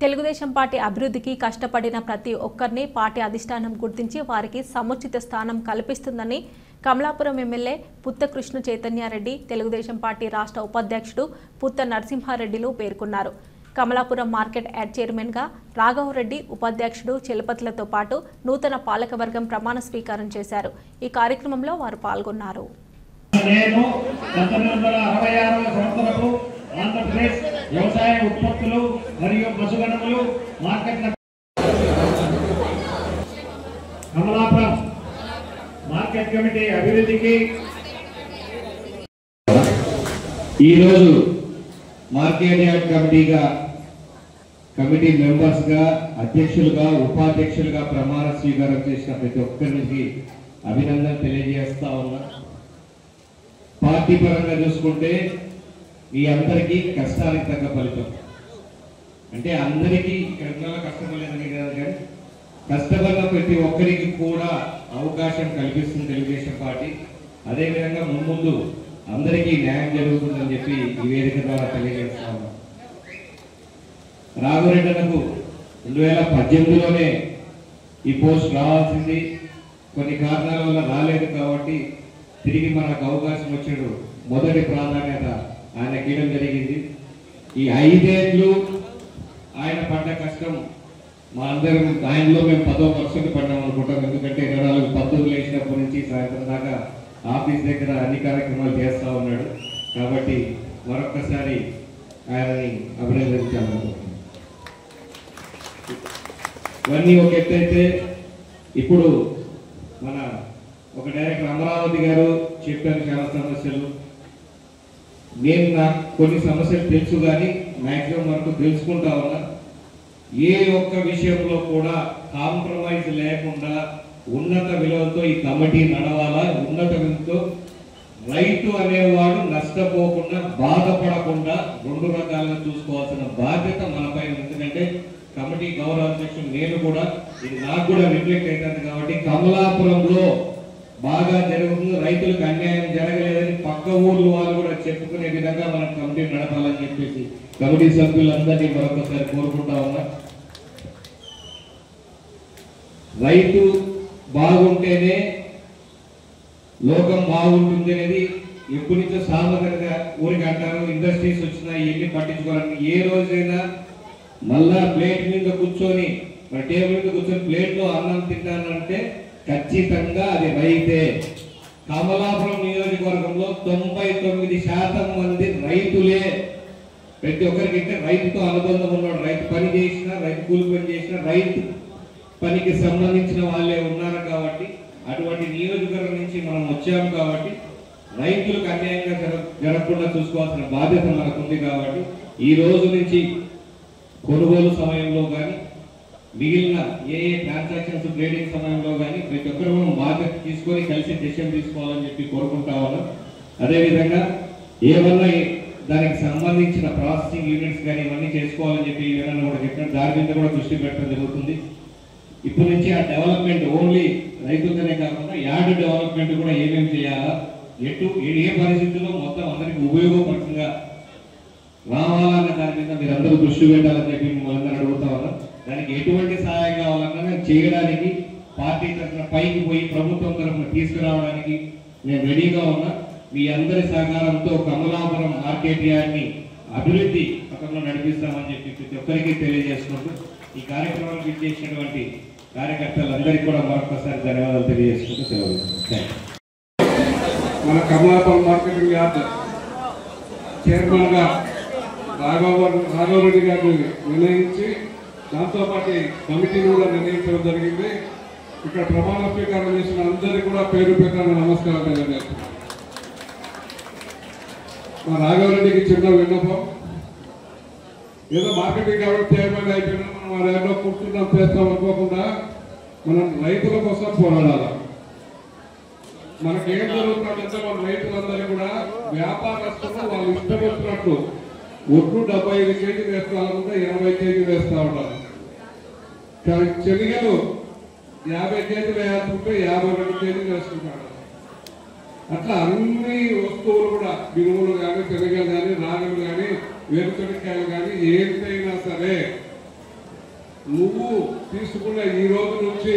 Telugu Desam party అభివృద్ధికి కష్టపడిన ప్రతి ఒక్కరిని పార్టీ అధిష్టానం గుర్తించి వారికి సముచిత స్థానం కల్పిస్తుందని కమలాపురం ఎమ్మెల్యే పుత్త కృష్ణ చైతన్యారెడ్డి తెలుగుదేశం పార్టీ రాష్ట్ర ఉపాధ్యక్షుడు పుత్త నరసింహారెడ్డిలు పేర్కొన్నారు. కమలాపురం మార్కెట్ యార్డ్ చైర్మన్గా రాఘవరెడ్డి, ఉపాధ్యక్షుడు చలపతిలతో పాటు నూతన పాలకవర్గం ప్రమాణ స్వీకారం చేశారు. ఈ కార్యక్రమంలో వారు పాల్గొన్నారు. ఆంధ్రప్రదేశ్ వ్యవసాయ ఉత్పత్తులు మరియు పశుగణములు మార్కెట్ల కమలాపురం మార్కెట్ కమిటీ అభివృద్ధికి ఈరోజు మార్కెట్ యార్డ్ కమిటీ మెంబర్స్ గా, అధ్యక్షులుగా, ఉపాధ్యక్షులుగా ప్రమాణ స్వీకారం చేసిన ప్రతి ఒక్కరికి అభినందన తెలియజేస్తా ఉన్నా. పార్టీ పరంగా చూసుకుంటే మీ అందరికీ కష్టానికి తగ్గ ఫలితం అంటే అందరికీ ఇక్కడ కష్టపడలేదని కాదు, కానీ కష్టపడిన ప్రతి ఒక్కరికి కూడా అవకాశం కల్పిస్తుంది తెలుగుదేశం పార్టీ. అదేవిధంగా ముందు అందరికీ న్యాయం జరుగుతుందని చెప్పి ఈ వేదిక ద్వారా తెలియజేస్తా ఉన్నాం. రాఘవరెడ్డలకు 2018లోనే ఈ పోస్ట్ రావాల్సింది, కొన్ని కారణాల వల్ల రాలేదు కాబట్టి తిరిగి మనకు అవకాశం వచ్చాడు. మొదటి ప్రాధాన్యత ఆయన గీయడం జరిగింది. ఈ 5 ఏళ్ళు ఆయన పడ్డ కష్టం మా అందరం ఆయనలో మేము 10% పడ్డాం అనుకుంటాం. ఎందుకంటే 24 లేచినప్పటి నుంచి సాయంత్రం దాకా ఆఫీస్ దగ్గర అన్ని కార్యక్రమాలు చేస్తూ ఉన్నాడు. కాబట్టి మరొక్కసారి ఆయనని అభినందించాలనుకుంటున్నాను. ఇవన్నీ ఒక ఎత్తైతే ఇప్పుడు మన ఒక డైరెక్టర్ అమరావతి గారు చెప్పారు చాలా సమస్యలు. నేను నాకు కొన్ని సమస్యలు తెలుసు, కానీ మ్యాక్సిమం వరకు తెలుసుకుంటా ఉన్నా. ఏ ఒక్క విషయంలో కూడా కాంప్రమైజ్ లేకుండా ఉన్నత విలువలతో ఈ కమిటీ నడవాలా. ఉన్నత విలువతో రైతు అనేవాడు నష్టపోకుండా, బాధపడకుండా 2 రకాలుగా చూసుకోవాల్సిన బాధ్యత మనపై. ఎందుకంటే కమిటీ గౌరవ అధ్యక్షుడు నేను కూడా, ఇది నాకు కూడా రిఫ్లెక్ట్ అవుతుంది కాబట్టి కమలాపురంలో బాగా జరుగుతుంది, రైతులకు అన్యాయం జరగలేదని పక్క ఊర్లు వాళ్ళు కూడా చెప్పుకునే విధంగా మనం కమిటీ నడపాలని చెప్పేసి కమిటీ సభ్యులందరినీ మరొకసారి కోరుకుంటా ఉన్నా. రైతు బాగుంటేనే లోకం బాగుంటుంది అనేది ఎప్పటి నుంచో సామాన్యంగా ఊరికి అంటారు. ఇండస్ట్రీస్ వచ్చినా ఇవన్నీ పట్టించుకోవాలని ఏ రోజైనా మళ్ళా ప్లేట్ మీద కూర్చొని, టేబుల్ మీద కూర్చొని ప్లేట్లో అన్నం తింటానంటే ఖచ్చితంగా అది రైతే. కమలాపురం నియోజకవర్గంలో 99% మంది రైతులే. ప్రతి ఒక్కరికి అంటే రైతుతో అనుబంధం ఉన్నాడు. రైతు పని చేసినా, రైతు కూలి పని చేసినా, రైతు పనికి సంబంధించిన వాళ్ళే ఉన్నారు. కాబట్టి అటువంటి నియోజకవర్గం నుంచి మనం వచ్చాము కాబట్టి రైతులకు అన్యాయంగా జరగకుండా చూసుకోవాల్సిన బాధ్యత మనకుంది. కాబట్టి ఈ రోజు నుంచి కొనుగోలు సమయంలో కానీ, మిగిలిన ఏ ట్రాన్సాక్షన్స్ ట్రేడింగ్ సమయంలో కానీ ప్రతి ఒక్కరు బాధ్యత తీసుకొని కలిసి డెసిషన్ తీసుకోవాలని చెప్పి కోరుకుంటా ఉన్నాం. అదేవిధంగా ఏమన్నా దానికి సంబంధించిన ప్రాసెసింగ్ యూనిట్స్ కానీ ఇవన్నీ చేసుకోవాలని చెప్పి ఏమన్నా కూడా చెప్పినట్టు దాని మీద కూడా దృష్టి పెట్టడం జరుగుతుంది. ఇప్పటి నుంచి ఆ డెవలప్మెంట్ ఓన్లీ రైతులతోనే కాకుండా యార్డ్ డెవలప్మెంట్ కూడా ఏమేమి చేయాలా, ఏ పరిస్థితుల్లో మొత్తం అందరికి ఉపయోగపరంగా రావాలన్న దాని మీద మీరు అందరూ దృష్టి పెట్టాలని చెప్పి మిమ్మల్ని అడుగుతా ఉన్నాం. దానికి ఎటువంటి సహాయం కావాలన్నా చేయడానికి పార్టీ తరఫున పైకి పోయి ప్రభుత్వం తరఫున తీసుకురావడానికి నేను రెడీగా ఉన్నా. మీ అందరి సహకారంతో కమలాపురం మార్కెట్ యార్డ్ని అభివృద్ధి పథకంలో నడిపిస్తామని చెప్పి ప్రతి ఒక్కరికి తెలియజేసుకుంటూ ఈ కార్యక్రమానికి ఇచ్చేసినటువంటి కార్యకర్తలందరికీ కూడా మరొకసారి ధన్యవాదాలు తెలియజేసుకుంటూ సెలవు. మన కమలాపురం మార్కెటింగ్ యార్డ్ చైర్మన్గా రాఘవరెడ్డి గారిని నిర్ణయించి దాంతోపాటు కమిటీని కూడా నిర్ణయించడం జరిగింది. ఇక్కడ ప్రమాణ స్వీకారం చేసిన అందరికీ కూడా పేరు పేరున నమస్కారం తెలియజేస్తున్నాను. మా రాఘవరెడ్డికి చిన్న విన్నపం, ఏదో మార్కెటింగ్ కాబట్టి చైర్మన్ అయిపోయినా మనం ఏదో కూర్చున్నాం చేస్తాం అనుకోకుండా మనం రైతుల కోసం పోరాడాలి. మనకేం జరుగుతుందంటే మన రైతులందరూ కూడా వ్యాపారస్తులు వాళ్ళు ఇష్టం వచ్చినట్లు ఒడ్లు 75 కేజీలు వేసుకోవాలనుకుంటే 80 కేజీలు వేస్తూ ఉంటారు. కానీ శనగలు 50 కేజీలు వేయాలనుకుంటే 52 కేజీలు వేసుకుంటాడు. అట్లా అన్ని వస్తువులు కూడా బినుములు కానీ, శనగలు కానీ, రాగులు కానీ, వేరుశనగకాయలు కానీ ఏదైనా సరే నువ్వు తీసుకున్న ఈ రోజు నుంచి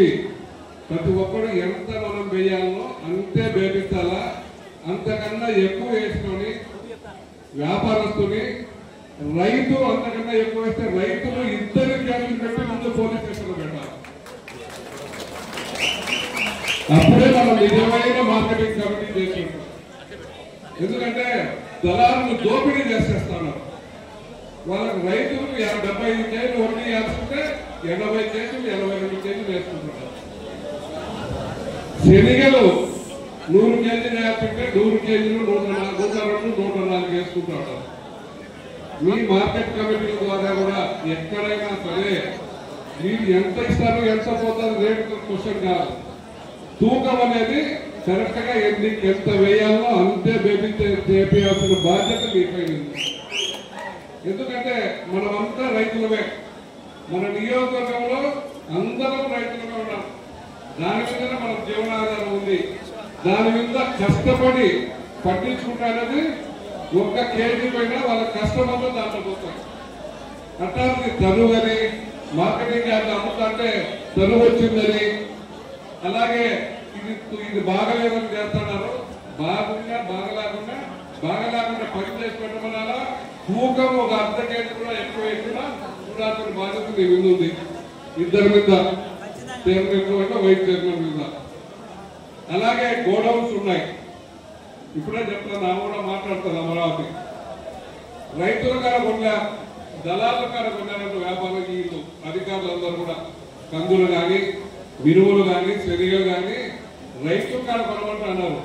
ప్రతి ఒక్కరు ఎంత మనం వేయాలో అంతే వేపించాలా, అంతకన్నా ఎక్కువ వేసుకొని వ్యాపారస్తుని రైతు అంతకన్నా ఎక్కువ వేస్తే రైతులు ఇద్దరు కేసులు పెట్టి ముందు పోలీస్ స్టేషన్లో పెట్టాలి. అప్పుడే మనం నిజమైన మార్కెటింగ్ కమిటీ చేసుకుంటాం. ఎందుకంటే దళారులు దోపిడీ చేసేస్తున్నారు. వాళ్ళకి రైతులు 75 కేజీలు వడ్డీ వేసుకుంటే 80 కేజీలు 82 కేజీలు వేసుకుంటున్నారు. శనిగలు 100 కేజీలు వేసుకుంటే 100 కేజీలు 102 104 వేసుకుంటారు. మీ మార్కెట్ కమిటీల ద్వారా కూడా ఎక్కడైనా సరే మీరు ఎంత ఇస్తారు ఎంత పోతారు రేటు క్వశ్చన్ కాదు. తూకం అనేది కరెక్ట్ గా ఎంత వేయాలో అంతే చేయాల్సిన బాధ్యత మీపైన. ఎందుకంటే మనమంతా రైతులమే, మన నియోజకవర్గంలో అందరం రైతులుగా ఉన్నాం. దాని మీదనే మన జీవనాధారం ఉంది. దాని మీద కష్టపడి పట్టించుకుంటానది ఒక్క కేజీ పైన వాళ్ళ కష్టమంతా దాంట్లో పోతారు. అట్లాంటి తరువు అని మార్కెటింగ్ యార్డ్ అమ్ముతుంటే తరువు వచ్చిందని, అలాగే ఇది బాగలేదని చేస్తున్నారు. బాగలేకుండా పని చేసి పెట్టమనాలా, తూకం ఒక అర్ధ కేజీ కూడా ఎక్కువ వేసినా చూడాల్సిన బాధ్యత మీ ముందు ఉంది. ఇద్దరి మీద చైర్మన్ వైస్ చైర్మన్ మీద. అలాగే గోడౌన్స్ ఉన్నాయి. ఇప్పుడే చెప్తాను, నా కూడా మాట్లాడతాను. అమరావతి రైతుల కాడ కొన్నా, దళాల కాడ కొన్నారంటే వ్యాపారం వీళ్ళు అధికారులందరూ కూడా కందులు కానీ మినుములు కానీ శనిగలు కానీ రైతుల కాడ కొనమంటున్నారు.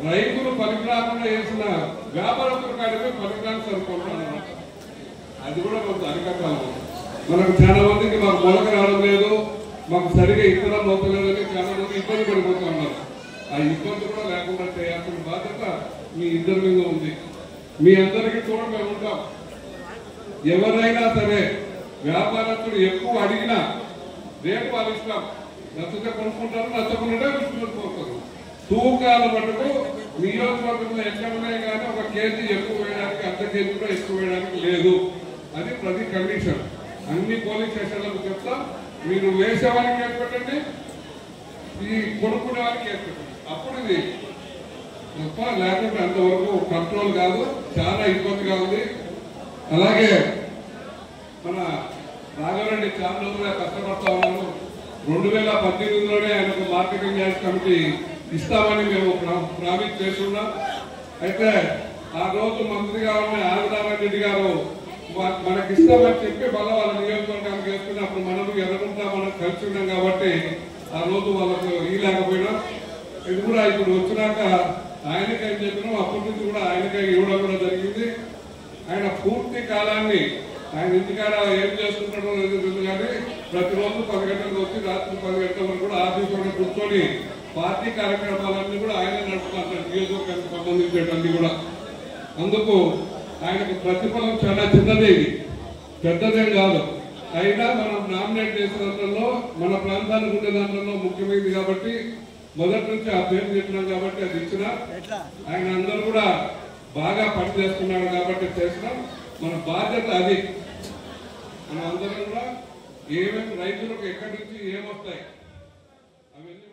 రైతులు పనికిరాకుండా చేసిన వ్యాపారస్తుల కాడికి పనికిరాని సరుకుంటున్నారు. అది కూడా కొంత అధికారులు. మనకు చాలా మందికి మాకు మొలక రావడం లేదు, మాకు సరిగా ఇతరం అవుతలేదని చాలా మంది ఇబ్బంది పడిపోతూ ఉన్నారు. ఆ ఇబ్బంది కూడా లేకుండా చేయాల్సిన బాధ్యత మీ ఇద్దరి మీద ఉంది. మీ అందరికీ కూడా మేము ఉంటాం. ఎవరైనా సరే వ్యాపారస్తులు ఎక్కువ అడిగినా రేపు వాళ్ళు ఇస్తాం. నచ్చితే కొనుక్కుంటారు, నచ్చకుండా విడిచిపెట్టుకోతారు. తూకాల మటుకు నియోజకవర్గంలో ఎక్కడ ఉన్నాయి కానీ ఒక కేజీ ఎక్కువ వేయడానికి అర్ధ కేజీ కూడా ఎక్కువ వేయడానికి లేదు. అది ప్రతి కండిషన్. అన్ని పోలీస్ స్టేషన్లకు చెప్తాం. మీరు వేసేవారికి కేసు పెట్టండి, ఈ కొనుక్కునే వారికి కేసు పెట్టండి. అప్పుడు ఇది తప్ప, లేకుంటే అంతవరకు కంట్రోల్ కాదు. చాలా ఇబ్బందిగా ఉంది. అలాగే మన రాఘవరెడ్డి చాలా రోజులుగా కష్టపడతా ఉన్నాను. 2018లోనే ఆయనకు మార్కెటింగ్ యార్డ్ కమిటీ ఇస్తామని మేము ప్రామిస్ చేస్తున్నాం. అయితే ఆ రోజు మంత్రిగా ఉన్న ఆదినారాయణ రెడ్డి గారు మనకి ఇస్తామని చెప్పి మళ్ళీ వాళ్ళ నియోజకవర్గానికి వేసుకున్నప్పుడు మనం ఎదుర్కొంటా మనం కలిసి ఉన్నాం కాబట్టి ఆ రోజు వాళ్ళకు ఇవ్వలేకపోయినా, ఇది కూడా ఇప్పుడు వచ్చినాక ఆయనకై చెప్పినాం. అప్పటి నుంచి కూడా ఆయనకై ఇవ్వడం కూడా జరిగింది. ఆయన పూర్తి కాలాన్ని ఆయన ఇంటికాడ ఏం చేసుకుంటాడో లేదు కానీ ప్రతిరోజు 10 గంటలకు వచ్చి రాత్రి 10 గంటల వరకు కూడా ఆఫీసులో కూర్చొని పార్టీ కార్యక్రమాలన్నీ కూడా ఆయన నడుపుతారు. నియోజకవర్గానికి సంబంధించేటన్నీ కూడా. అందుకు ఆయనకు ప్రతిఫలం చాలా చిన్నది, పెద్దదేం కాదు. అయినా మనం నామినేట్ చేసిన దాంట్లో మన ప్రాంతానికి ఉండే దాంట్లో ముఖ్యమైనది కాబట్టి మొదటి నుంచి ఆ పేరు చెప్పినాం కాబట్టి అది ఇచ్చిన. ఆయన అందరూ కూడా బాగా పనిచేస్తున్నాడు కాబట్టి చేసినాం. మన బాధ్యత అది. మన అందరం కూడా ఏమేమి రైతులకు ఎక్కడి నుంచి ఏమొస్తాయి అవన్నీ